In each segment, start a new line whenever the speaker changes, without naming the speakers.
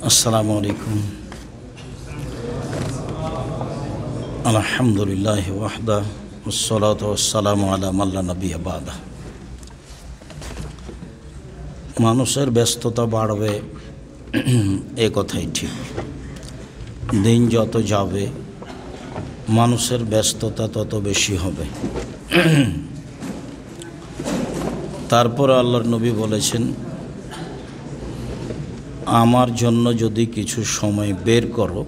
আসসালামু আলাইকুম। আলহামদুলিল্লাহি ওয়াহদা ওয়াসসালাতু ওয়াসসালামু আলা মান লা নাবিয়্যা বা'দা। মানুষের ব্যস্ততা বাড়বে, এ কথাই ঠিক। দিন যত যাবে মানুষের ব্যস্ততা তত বেশি হবে। তারপর আল্লাহর নবী বলেছেন, আমার জন্য যদি কিছু সময় বের করো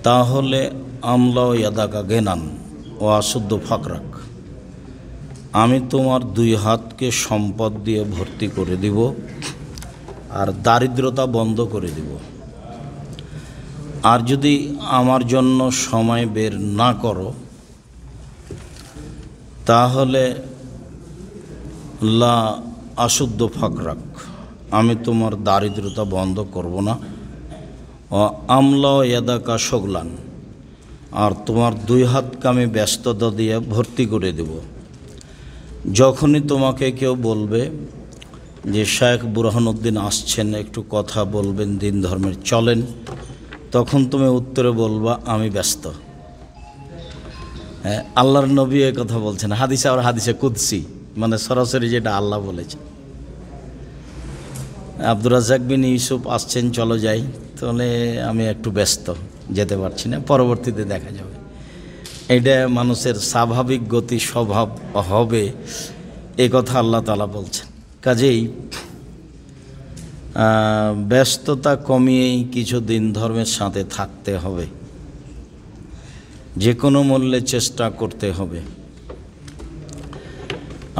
তাহলে আমলাও ইয়াদাকা গেনান ও আসুদ্ধ ফাকরাক, আমি তোমার দুই হাতকে সম্পদ দিয়ে ভর্তি করে দিব আর দারিদ্রতা বন্ধ করে দিব। আর যদি আমার জন্য সময় বের না করো তাহলে লা আসুদ্ধ ফাকরাক, আমি তোমার দারিদ্রতা বন্ধ করব না। ও আমলা ইয়াদাকা শগলান, আর তোমার দুই হাতকে আমি ব্যস্ততা দিয়ে ভর্তি করে দেব। যখনই তোমাকে কেউ বলবে যে শায়েখ বুরহানুদ্দিন আসছেন, একটু কথা বলবেন, দিন ধর্মের চলেন, তখন তুমি উত্তরে বলবা আমি ব্যস্ত। হ্যাঁ, আল্লাহর নবী এ কথা বলছেন, হাদিসে আর হাদিসে কুদসি, মানে সরাসরি যেটা আল্লাহ বলেছেন। আব্দুর রাজ্জাক বিন ইউসুফ আসছেন, চলো যাই, তাহলে আমি একটু ব্যস্ত, যেতে পারছি না, পরবর্তীতে দেখা যাবে। এটা মানুষের স্বাভাবিক গতি স্বভাব হবে, এ কথা আল্লাহ তাআলা বলছেন। কাজেই ব্যস্ততা কমিয়েই কিছু দিন ধর্মের সাথে থাকতে হবে, যে কোনো মূল্যে চেষ্টা করতে হবে।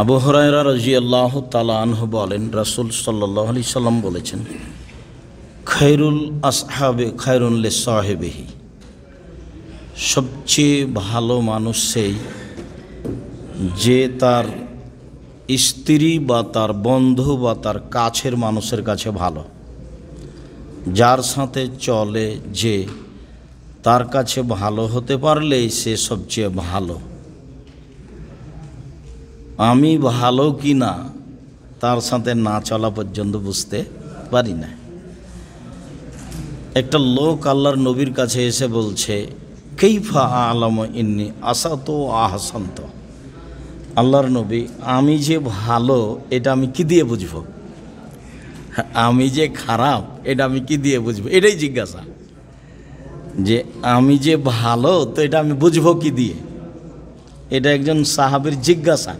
আবু হুরায়রা রাদিয়াল্লাহু তাআলা আনহু বলেন, রাসূল সাল্লাল্লাহু আলাইহি সাল্লাম বলেছেন, খায়রুল আসহাবে খায়রুন লিসাহিবিহি, সবচেয়ে ভালো মানুষ সেই যে তার স্ত্রী বা তার বন্ধু বা তার কাছের মানুষের কাছে ভালো। যার সাথে চলে যে তার কাছে ভালো হতে পারলেই সে সবচেয়ে ভালো। আমি ভালো কি না তার সাথে না চলা পর্যন্ত বুঝতে পারি না। একটা লোক আল্লাহর নবীর কাছে এসে বলছে, কাইফা আলামু ইন্নী আসাতু আহসান্ত, আল্লাহর নবী, আমি যে ভালো এটা আমি কি দিয়ে বুঝবো? আমি যে খারাপ এটা আমি কি দিয়ে বুঝবো? এটাই জিজ্ঞাসা, যে আমি যে ভালো তো এটা আমি বুঝবো কি দিয়ে? এটা একজন সাহাবীর জিজ্ঞাসা।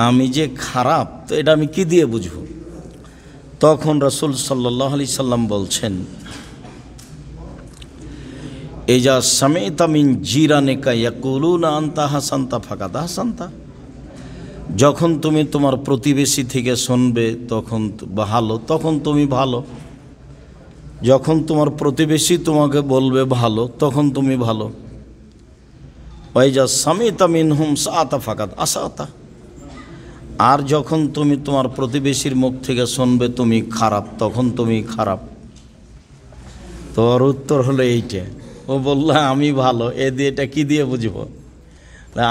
আমি যে খারাপ তো এটা আমি কি দিয়ে বুঝবো? তখন রাসূল সাল্লাল্লাহু আলাইহি সাল্লাম বলছেন, ইজা সামিতা মিন জিরানিকা ইয়াকুলুনা আনতা হাসানতা ফাকাদ হাসানতা, যখন তুমি তোমার প্রতিবেশী থেকে শুনবে তখন ভালো, তখন তুমি ভালো। যখন তোমার প্রতিবেশী তোমাকে বলবে ভালো, তখন তুমি ভালো। ওয়াইজা সামিতা মিনহুম সাআতা ফাকাদ আসাতা, আর যখন তুমি তোমার প্রতিবেশীর মুখ থেকে শুনবে তুমি খারাপ, তখন তুমি খারাপ। তোর উত্তর হলো এইটা। ও বলল আমি ভালো, এ দিয়ে এটা কী দিয়ে বুঝব?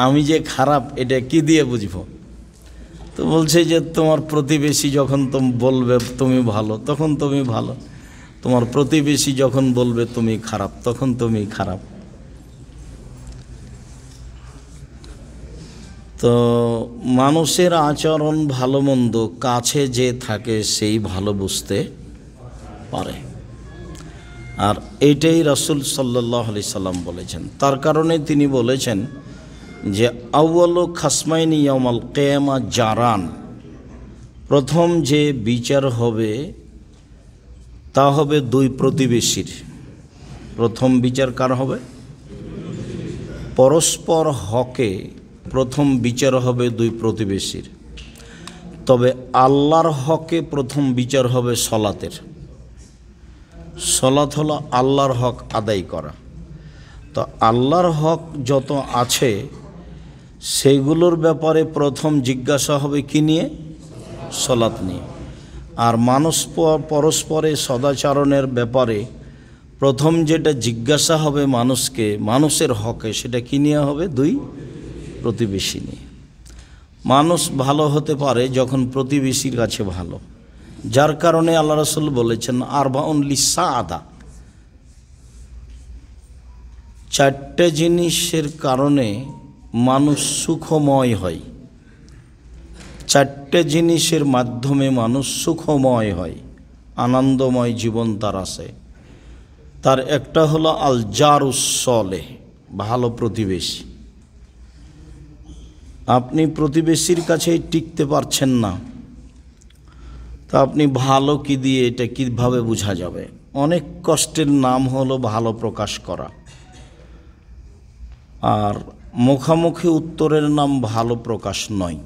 আমি যে খারাপ এটা কি দিয়ে বুঝব? তো বলছে যে তোমার প্রতিবেশী যখন তুমি বলবে তুমি ভালো, তখন তুমি ভালো। তোমার প্রতিবেশী যখন বলবে তুমি খারাপ, তখন তুমি খারাপ। তো মানুষের আচরণ ভালো মন্দ কাছে যে থাকে সেই ভালো বুঝতে পারে। আর এইটাই রাসূল সাল্লাল্লাহু আলাইহি সাল্লাম বলেছেন। তার কারণে তিনি বলেছেন যে আউয়ালু খাসমাইনি ইয়াউমাল কিয়ামা জারান, প্রথম যে বিচার হবে তা হবে দুই প্রতিবেশীর। প্রথম বিচার কার হবে? পরস্পর হকে প্রথম বিচার হবে দুই প্রতিবেশীর। তবে আল্লাহর হকে প্রথম বিচার হবে সলাতের। সলাত হলো আল্লাহর হক আদায় করা। তো আল্লাহর হক যত আছে সেইগুলোর ব্যাপারে প্রথম জিজ্ঞাসা হবে কি নিয়ে? সলাত নিয়ে। আর মানুষ পরস্পরে সদাচরণের ব্যাপারে প্রথম যেটা জিজ্ঞাসা হবে মানুষকে, মানুষের হকে, সেটা কি নিয়ে হবে? দুই প্রতিবেশী নিয়ে। মানুষ ভালো হতে পারে যখন প্রতিবেশীর কাছে ভালো, যার কারণে আল্লাহ রাসূল বলেছেন আরবাউন লিসাআদা, চারটে জিনিসের কারণে মানুষ সুখময় হয়, চারটে জিনিসের মাধ্যমে মানুষ সুখময় হয়, আনন্দময় জীবন তার আছে। তার একটা হলো আল জারুস সলেহ, ভালো প্রতিবেশী। আপনি প্রতিবেশীর কাছেই টিকতে পারছেন না, তা আপনি ভালো কি দিয়ে এটা কীভাবে বোঝা যাবে? অনেক কষ্টের নাম হলো ভালো প্রকাশ করা, আর মুখামুখি উত্তরের নাম ভালো প্রকাশ নয়।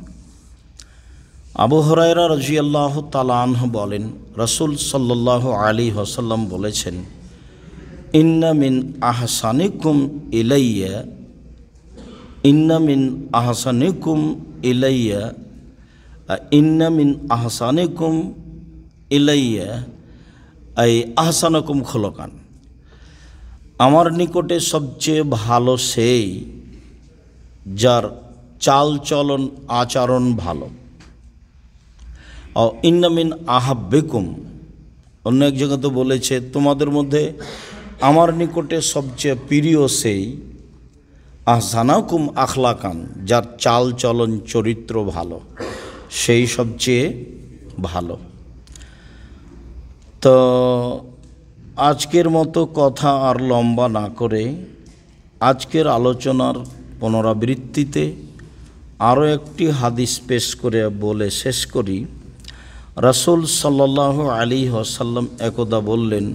আবু হুরায়রা রাদিয়াল্লাহু তাআলা আনহু বলেন, রাসূল সাল্লাল্লাহু আলাইহি ওয়াসাল্লাম বলেছেন, ইন্না মিন আহসানিকুম ইলাইয়া, ইন্না মিন আহসানিকুম ইলাইয়া, ইন্না মিন আহসানিকুম ইলাইয়া আই আহসানুকুম খুলুকান। আমার নিকটে সবচেয়ে ভালো সেই যার চাল চলন আচরণ ভালো। ইন্না মিন আহাব্বিকুম, অন্য এক জায়গায় তো বলেছে তোমাদের মধ্যে আমার নিকটে সবচেয়ে প্রিয় সেই আহসানাকুম আখলাকান, যার চাল চলন চরিত্র ভালো, সেই সবচেয়ে ভালো। তো আজকের মতো কথা আর লম্বা না করে আজকের আলোচনার পুনরাবৃত্তিতে আরও একটি হাদিস পেশ করে বলে শেষ করি। রাসূল সাল্লাল্লাহু আলাইহি ওয়াসাল্লাম একদা বললেন,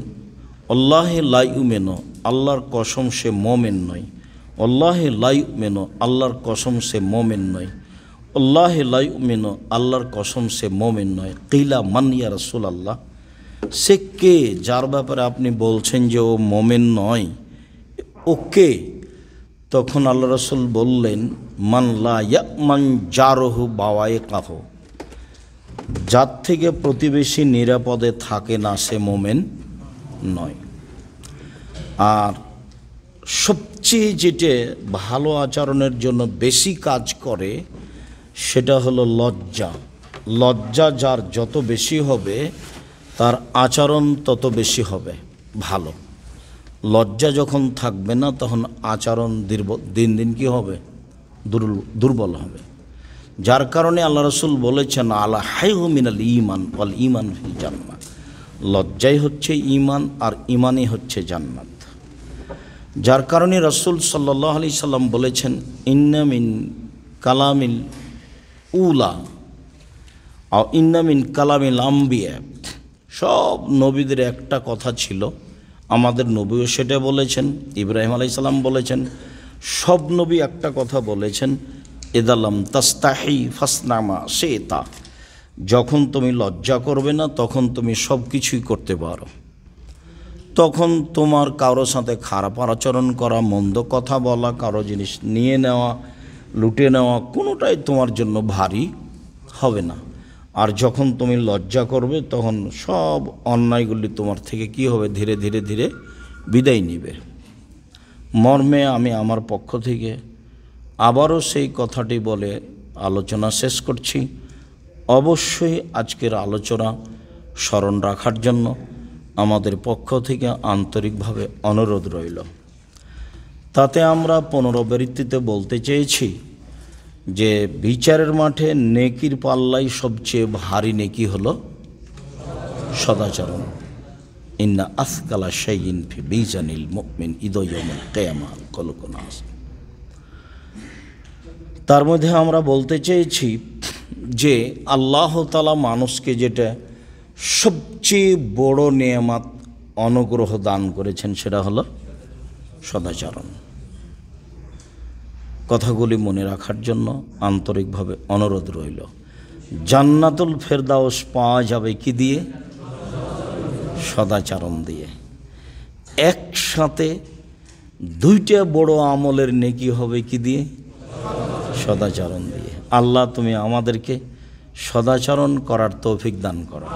আল্লাহে লা ইউমিনু, আল্লাহর কসম সে মুমিন নয়। আল্লাহে লা ইউমিনু, আল্লাহর কসম সে মুমিন নয়। আল্লাহে লা ইউমিনু, আল্লাহর কসম সে মুমিন নয়। কিলা মান ইয়া রাসূলুল্লাহ, সে কে যার ব্যাপারে আপনি বলছেন যে ও মুমিন নয়, ও কে? তখন আল্লাহ রাসূল বললেন, মান লা ইয়ামান জারহু বাওয়াইকাহু, যার থেকে প্রতিবেশী নিরাপদে থাকে না সে মুমিন নয়। আর সবচেয়ে যেটা ভালো আচরণের জন্য বেশি কাজ করে সেটা হলো লজ্জা। লজ্জা যার যত বেশি হবে তার আচরণ তত বেশি হবে ভালো। লজ্জা যখন থাকবে না তখন আচরণ দিন দিন কি হবে? দুর্বল হবে। যার কারণে আল্লাহ রাসূল বলেছেন, আলা হাইহু মিনাল ঈমান ওয়াল ঈমান ফিল জান্নাহ, লজ্জাই হচ্ছে ঈমান আর ঈমানই হচ্ছে জান্নাত। যার কারণে রাসূল সাল্লাল্লাহু আলাইহি সাল্লাম বলেছেন, ইন্না মিন কালামিল উলা আও ইন্না মিন কালামিল আম্বিয়া, সব নবীদের একটা কথা ছিল, আমাদের নবীও সেটা বলেছেন, ইব্রাহিম আলাইহিস সালাম বলেছেন, সব নবী একটা কথা বলেছেন, ইদালাম তাস্তাহি ফাসনামা সেতা, যখন তুমি লজ্জা করবে না তখন তুমি সব কিছুই করতে পারো। তখন তোমার কারোর সাথে খারাপ আচরণ করা, মন্দ কথা বলা, কারো জিনিস নিয়ে নেওয়া, লুটে নেওয়া, কোনোটাই তোমার জন্য ভারী হবে না। আর যখন তুমি লজ্জা করবে তখন সব অন্যায়গুলি তোমার থেকে কি হবে? ধীরে ধীরে ধীরে বিদায় নিবে। মর্মে আমি আমার পক্ষ থেকে আবারও সেই কথাটি বলে আলোচনা শেষ করছি। অবশ্যই আজকের আলোচনা স্মরণ রাখার জন্য আমাদের পক্ষ থেকে আন্তরিকভাবে অনুরোধ রইল। তাতে আমরা পুনরাবৃত্তিতে বলতে চেয়েছি যে বিচারের মাঠে নেকির পাল্লাই সবচেয়ে ভারী নেকি হলো সদাচরণ। ইন্না আসকালা শাইইন ফি মিজানিল মুমিন ইয়াউমাল কিয়ামাহ কলকুন আযীম। তার মধ্যে আমরা বলতে চেয়েছি যে আল্লাহ তাআলা মানুষকে যেটা সবচেয়ে বড় নেয়ামত অনুগ্রহ দান করেছেন সেটা হলো সদাচরণ। কথাগুলি মনে রাখার জন্য আন্তরিকভাবে অনুরোধ রইল। জান্নাতুল ফেরদাউস পাওয়া যাবে কি দিয়ে? সদাচরণ দিয়ে। একসাথে দুইটা বড় আমলের নেকি হবে কি দিয়ে? সদাচরণ দিয়ে। আল্লাহ তুমি আমাদেরকে সদাচরণ করার তৌফিক দান করো।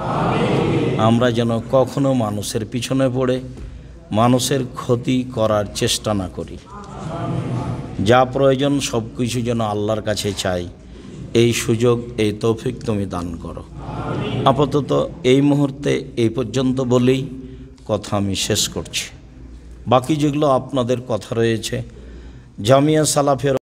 আমরা যেন কখনো মানুষের পিছনে পড়ে মানুষের ক্ষতি করার চেষ্টা না করি। যা প্রয়োজন সব কিছু যেন আল্লাহর কাছে চাই, এই সুযোগ, এই তৌফিক তুমি দান করো। আপাতত এই মুহূর্তে এই পর্যন্ত বলেই কথা আমি শেষ করছি। বাকি যেগুলো আপনাদের কথা রয়েছে, জামিয়া সালাফের